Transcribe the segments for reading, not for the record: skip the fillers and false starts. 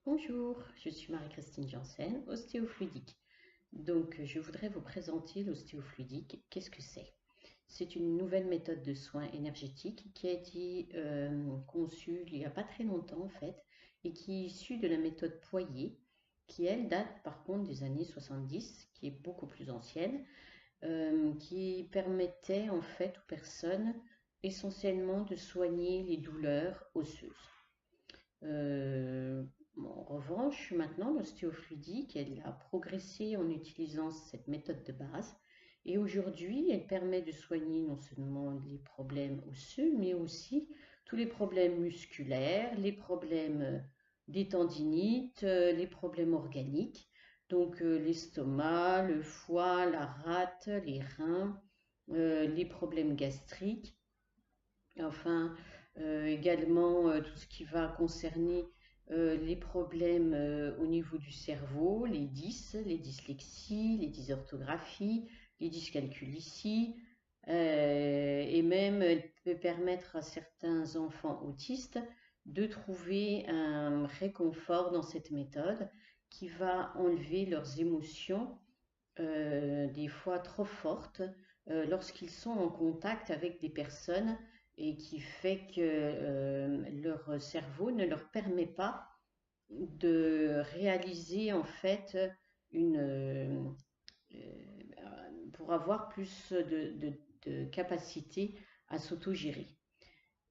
Bonjour, je suis Marie-Christine Janssen, ostéofluidique. Donc, je voudrais vous présenter l'ostéofluidique. Qu'est-ce que c'est? C'est une nouvelle méthode de soins énergétiques qui a été conçue il n'y a pas très longtemps en fait, et qui est issue de la méthode Poirier, qui elle date par contre des années 70, qui est beaucoup plus ancienne, qui permettait en fait aux personnes essentiellement de soigner les douleurs osseuses. Euh, En revanche, maintenant, l'ostéofluidique, elle a progressé en utilisant cette méthode de base. Et aujourd'hui, elle permet de soigner non seulement les problèmes osseux, mais aussi tous les problèmes musculaires, les problèmes des tendinites, les problèmes organiques. Donc l'estomac, le foie, la rate, les reins, les problèmes gastriques. Enfin, également tout ce qui va concerner les problèmes au niveau du cerveau, les dyslexies, les dysorthographies, les dyscalculies, et même elle peut permettre à certains enfants autistes de trouver un réconfort dans cette méthode qui va enlever leurs émotions, des fois trop fortes, lorsqu'ils sont en contact avec des personnes et qui fait que leur cerveau ne leur permet pas de réaliser en fait une pour avoir plus de capacité à s'autogérer.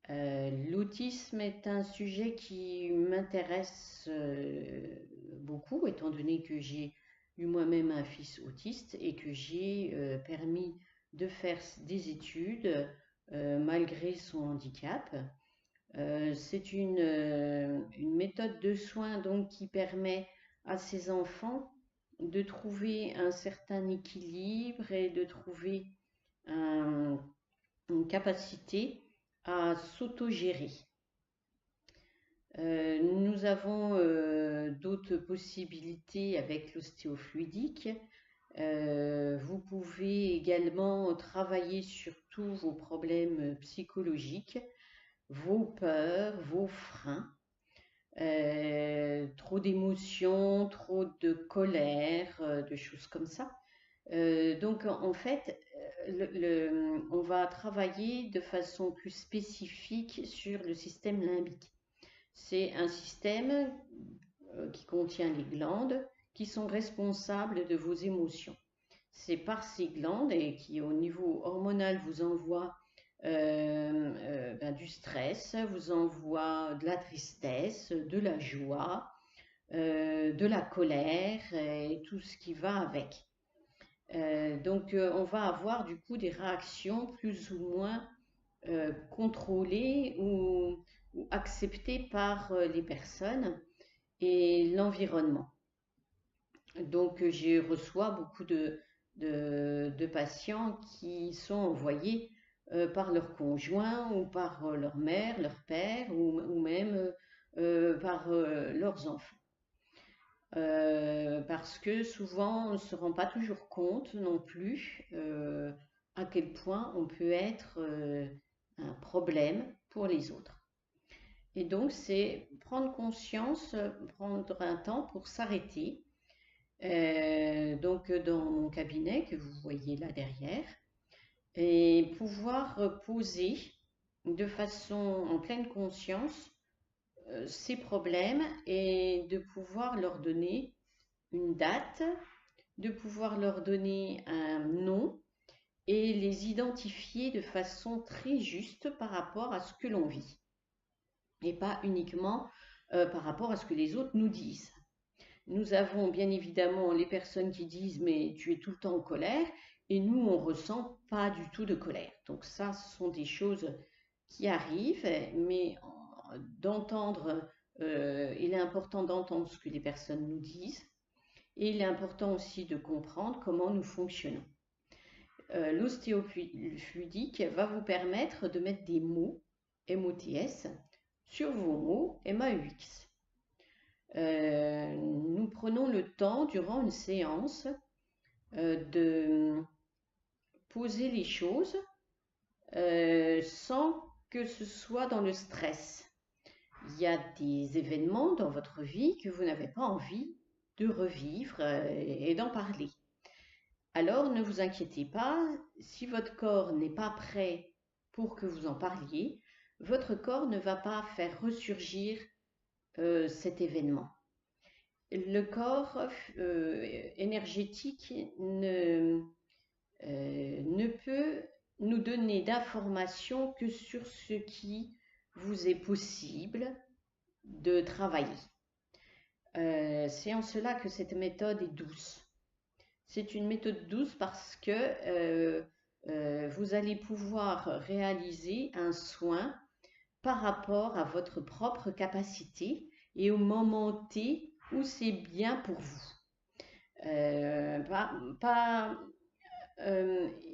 L'autisme est un sujet qui m'intéresse beaucoup, étant donné que j'ai eu moi-même un fils autiste et que j'ai permis de faire des études malgré son handicap. C'est une méthode de soins donc qui permet à ces enfants de trouver un certain équilibre et de trouver un- une capacité à s'autogérer. Nous avons d'autres possibilités avec l'ostéofluidique. Vous pouvez également travailler sur tous vos problèmes psychologiques, vos peurs, vos freins, trop d'émotions, trop de colère, de choses comme ça. Donc en fait, on va travailler de façon plus spécifique sur le système limbique. C'est un système qui contient les glandes qui sont responsables de vos émotions. C'est par ces glandes et qui au niveau hormonal vous envoie du stress, vous envoie de la tristesse, de la joie, de la colère et tout ce qui va avec. Donc on va avoir du coup des réactions plus ou moins contrôlées ou acceptées par les personnes et l'environnement. Donc je reçois beaucoup de patients qui sont envoyés par leur conjoint ou par leur mère, leur père ou même par leurs enfants. Parce que souvent on ne se rend pas toujours compte non plus à quel point on peut être un problème pour les autres. Et donc c'est prendre conscience, prendre un temps pour s'arrêter. Donc dans mon cabinet que vous voyez là derrière, et pouvoir poser de façon en pleine conscience ces problèmes et de pouvoir leur donner une date, de pouvoir leur donner un nom et les identifier de façon très juste par rapport à ce que l'on vit et pas uniquement par rapport à ce que les autres nous disent. Nous avons bien évidemment les personnes qui disent mais tu es tout le temps en colère et nous on ressent pas du tout de colère. Donc ça ce sont des choses qui arrivent, mais d'entendre, il est important d'entendre ce que les personnes nous disent et il est important aussi de comprendre comment nous fonctionnons. L'ostéofluidique va vous permettre de mettre des mots, MOTS, sur vos mots, MAUX. Nous prenons le temps durant une séance de poser les choses sans que ce soit dans le stress. Il y a des événements dans votre vie que vous n'avez pas envie de revivre et d'en parler. Alors ne vous inquiétez pas, si votre corps n'est pas prêt pour que vous en parliez, votre corps ne va pas faire ressurgir cet événement. Le corps énergétique ne peut nous donner d'informations que sur ce qui vous est possible de travailler. C'est en cela que cette méthode est douce. C'est une méthode douce parce que vous allez pouvoir réaliser un soin par rapport à votre propre capacité et au moment T où c'est bien pour vous.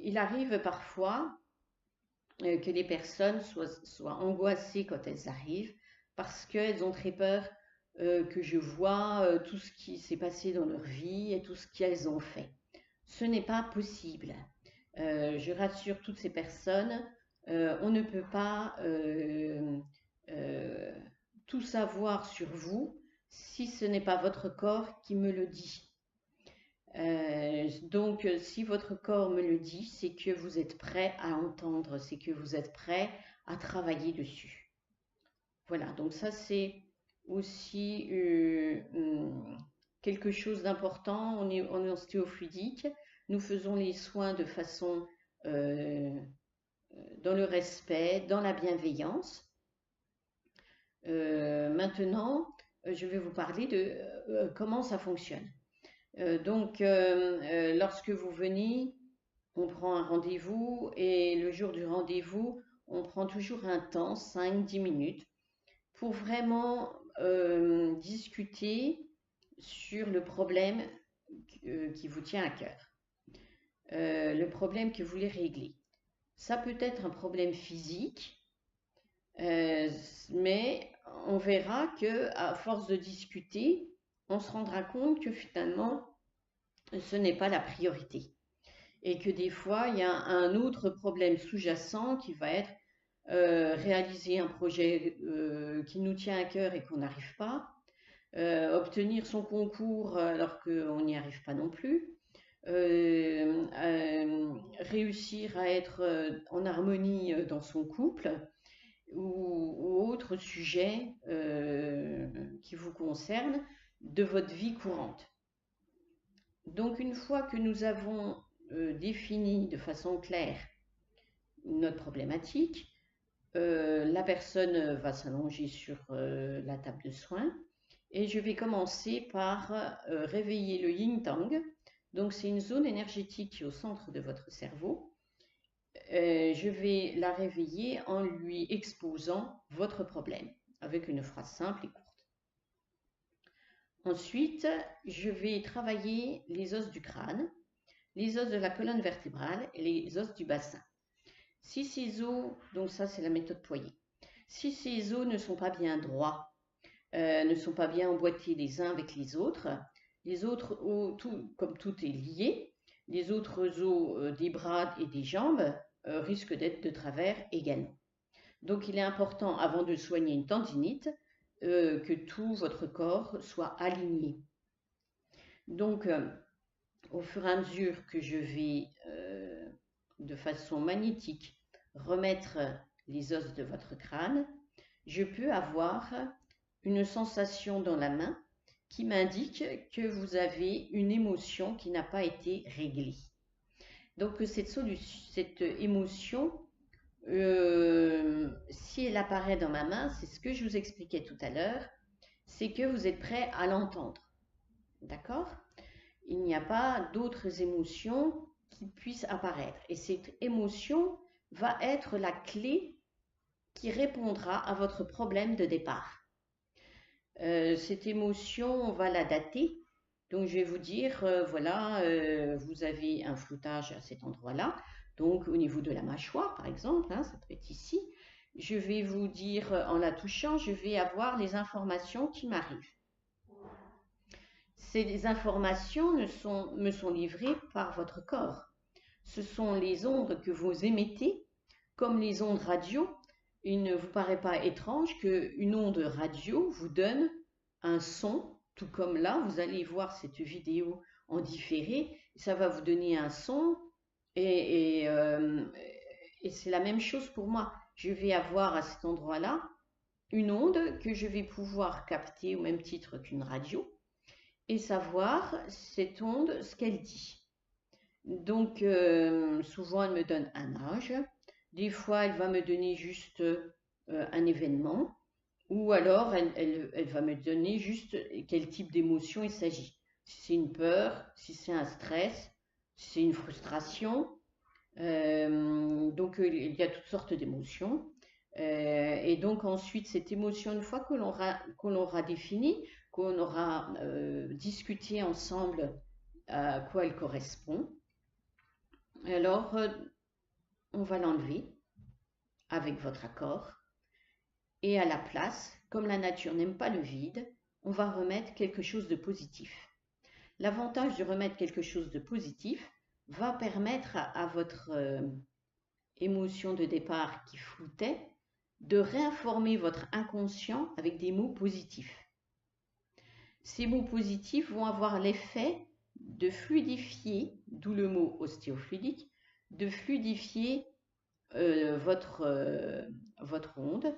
Il arrive parfois que les personnes soient angoissées quand elles arrivent parce qu'elles ont très peur que je vois tout ce qui s'est passé dans leur vie et tout ce qu'elles ont fait. Ce n'est pas possible. Je rassure toutes ces personnes, on ne peut pas tout savoir sur vous si ce n'est pas votre corps qui me le dit. Donc, si votre corps me le dit, c'est que vous êtes prêt à entendre, c'est que vous êtes prêt à travailler dessus. Voilà, donc ça c'est aussi quelque chose d'important. On est en ostéofluidique, nous faisons les soins de façon dans le respect, dans la bienveillance. Maintenant, je vais vous parler de comment ça fonctionne. Lorsque vous venez, on prend un rendez-vous et le jour du rendez-vous, on prend toujours un temps, 5-10 minutes, pour vraiment discuter sur le problème qui vous tient à cœur, le problème que vous voulez régler. Ça peut être un problème physique, mais on verra que à force de discuter, on se rendra compte que finalement, ce n'est pas la priorité. Et que des fois, il y a un autre problème sous-jacent qui va être réaliser un projet qui nous tient à cœur et qu'on n'arrive pas, obtenir son concours alors qu'on n'y arrive pas non plus, réussir à être en harmonie dans son couple ou autre sujet qui vous concerne de votre vie courante. Donc une fois que nous avons défini de façon claire notre problématique, la personne va s'allonger sur la table de soins et je vais commencer par réveiller le yin tang. Donc c'est une zone énergétique qui est au centre de votre cerveau. Je vais la réveiller en lui exposant votre problème avec une phrase simple et courte. Ensuite, je vais travailler les os du crâne, les os de la colonne vertébrale et les os du bassin. Si ces os, donc ça c'est la méthode Poirier, si ces os ne sont pas bien droits, ne sont pas bien emboîtés les uns avec les autres os, comme tout est lié, les autres os des bras et des jambes risquent d'être de travers également. Donc il est important, avant de soigner une tendinite, que tout votre corps soit aligné. Donc, au fur et à mesure que je vais, de façon magnétique, remettre les os de votre crâne, je peux avoir une sensation dans la main qui m'indique que vous avez une émotion qui n'a pas été réglée. Donc, cette émotion, si elle apparaît dans ma main, c'est ce que je vous expliquais tout à l'heure, c'est que vous êtes prêt à l'entendre. D'accord? Il n'y a pas d'autres émotions qui puissent apparaître. Et cette émotion va être la clé qui répondra à votre problème de départ. Cette émotion, on va la dater. Donc, je vais vous dire, voilà, vous avez un floutage à cet endroit-là. Donc, au niveau de la mâchoire, par exemple, hein, ça peut être ici. Je vais vous dire, en la touchant, je vais avoir les informations qui m'arrivent. Ces informations me sont livrées par votre corps. Ce sont les ondes que vous émettez, comme les ondes radio, il ne vous paraît pas étrange qu'une onde radio vous donne un son, tout comme là, vous allez voir cette vidéo en différé, ça va vous donner un son et, et, euh, et c'est la même chose pour moi. Je vais avoir à cet endroit-là une onde que je vais pouvoir capter au même titre qu'une radio et savoir cette onde ce qu'elle dit. Donc, souvent, elle me donne un âge. Des fois, elle va me donner juste un événement. Ou alors, elle va me donner juste quel type d'émotion il s'agit. Si c'est une peur, si c'est un stress, si c'est une frustration. Donc, il y a toutes sortes d'émotions. Et donc, ensuite, cette émotion, une fois qu'on l'aura définie, qu'on aura discuté ensemble à quoi elle correspond, alors on va l'enlever avec votre accord. Et à la place, comme la nature n'aime pas le vide, on va remettre quelque chose de positif. L'avantage de remettre quelque chose de positif va permettre à votre émotion de départ qui floutait de réinformer votre inconscient avec des mots positifs. Ces mots positifs vont avoir l'effet de fluidifier, d'où le mot ostéofluidique, de fluidifier votre onde,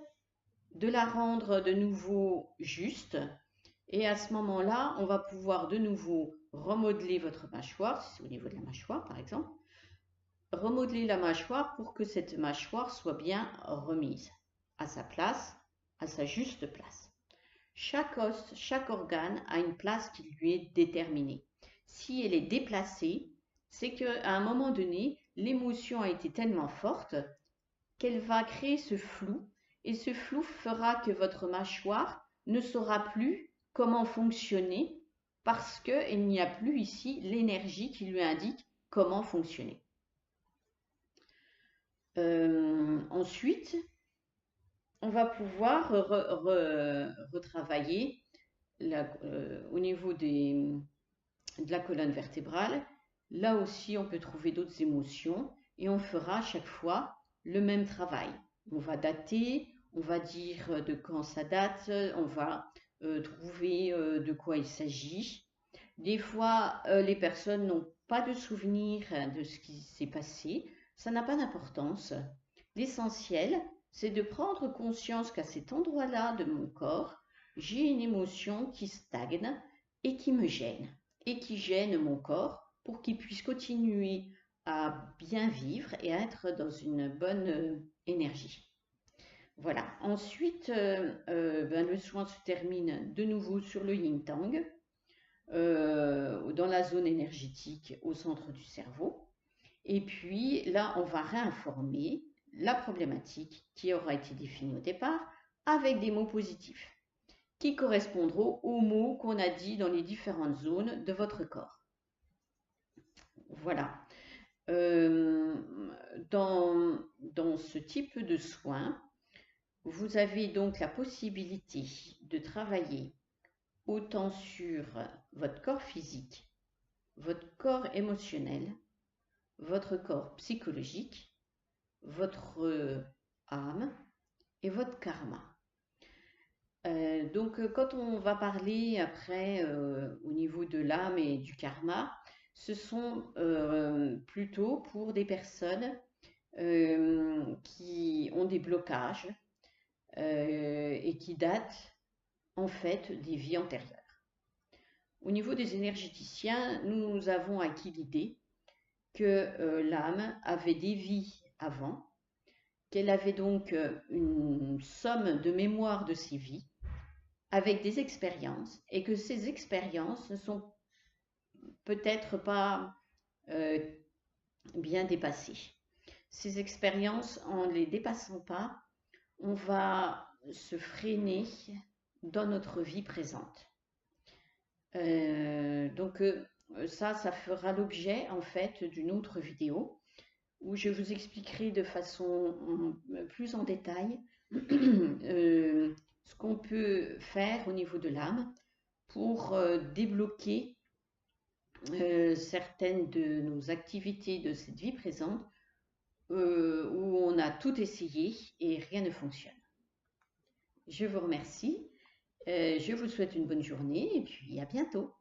de la rendre de nouveau juste. Et à ce moment-là, on va pouvoir de nouveau remodeler votre mâchoire, si c'est au niveau de la mâchoire par exemple, remodeler la mâchoire pour que cette mâchoire soit bien remise à sa place, à sa juste place. Chaque os, chaque organe a une place qui lui est déterminée. Si elle est déplacée, c'est qu'à un moment donné, l'émotion a été tellement forte qu'elle va créer ce flou, et ce flou fera que votre mâchoire ne saura plus comment fonctionner parce qu'il n'y a plus ici l'énergie qui lui indique comment fonctionner. Ensuite, on va pouvoir retravailler au niveau de la colonne vertébrale. Là aussi, on peut trouver d'autres émotions et on fera à chaque fois le même travail. On va dater, on va dire de quand ça date, on va trouver de quoi il s'agit. Des fois, les personnes n'ont pas de souvenir de ce qui s'est passé. Ça n'a pas d'importance. L'essentiel, c'est de prendre conscience qu'à cet endroit-là de mon corps, j'ai une émotion qui stagne et qui me gêne, et qui gêne mon corps pour qu'il puisse continuer à bien vivre et à être dans une bonne énergie. Voilà. Ensuite, le soin se termine de nouveau sur le yin-tang, dans la zone énergétique au centre du cerveau. Et puis là, on va réinformer la problématique qui aura été définie au départ avec des mots positifs qui correspondront aux mots qu'on a dit dans les différentes zones de votre corps. Voilà. Dans ce type de soins, vous avez donc la possibilité de travailler autant sur votre corps physique, votre corps émotionnel, votre corps psychologique, votre âme et votre karma. Donc, quand on va parler après au niveau de l'âme et du karma, ce sont plutôt pour des personnes qui ont des blocages et qui datent en fait des vies antérieures. Au niveau des énergéticiens, nous avons acquis l'idée que l'âme avait des vies avant, qu'elle avait donc une somme de mémoire de ces vies avec des expériences et que ces expériences ne sont peut-être pas bien dépassées. Ces expériences, en ne les dépassant pas, on va se freiner dans notre vie présente. Donc ça fera l'objet en fait d'une autre vidéo où je vous expliquerai de façon plus en détail ce qu'on peut faire au niveau de l'âme pour débloquer certaines de nos activités de cette vie présente où on a tout essayé et rien ne fonctionne. Je vous remercie, je vous souhaite une bonne journée et puis à bientôt.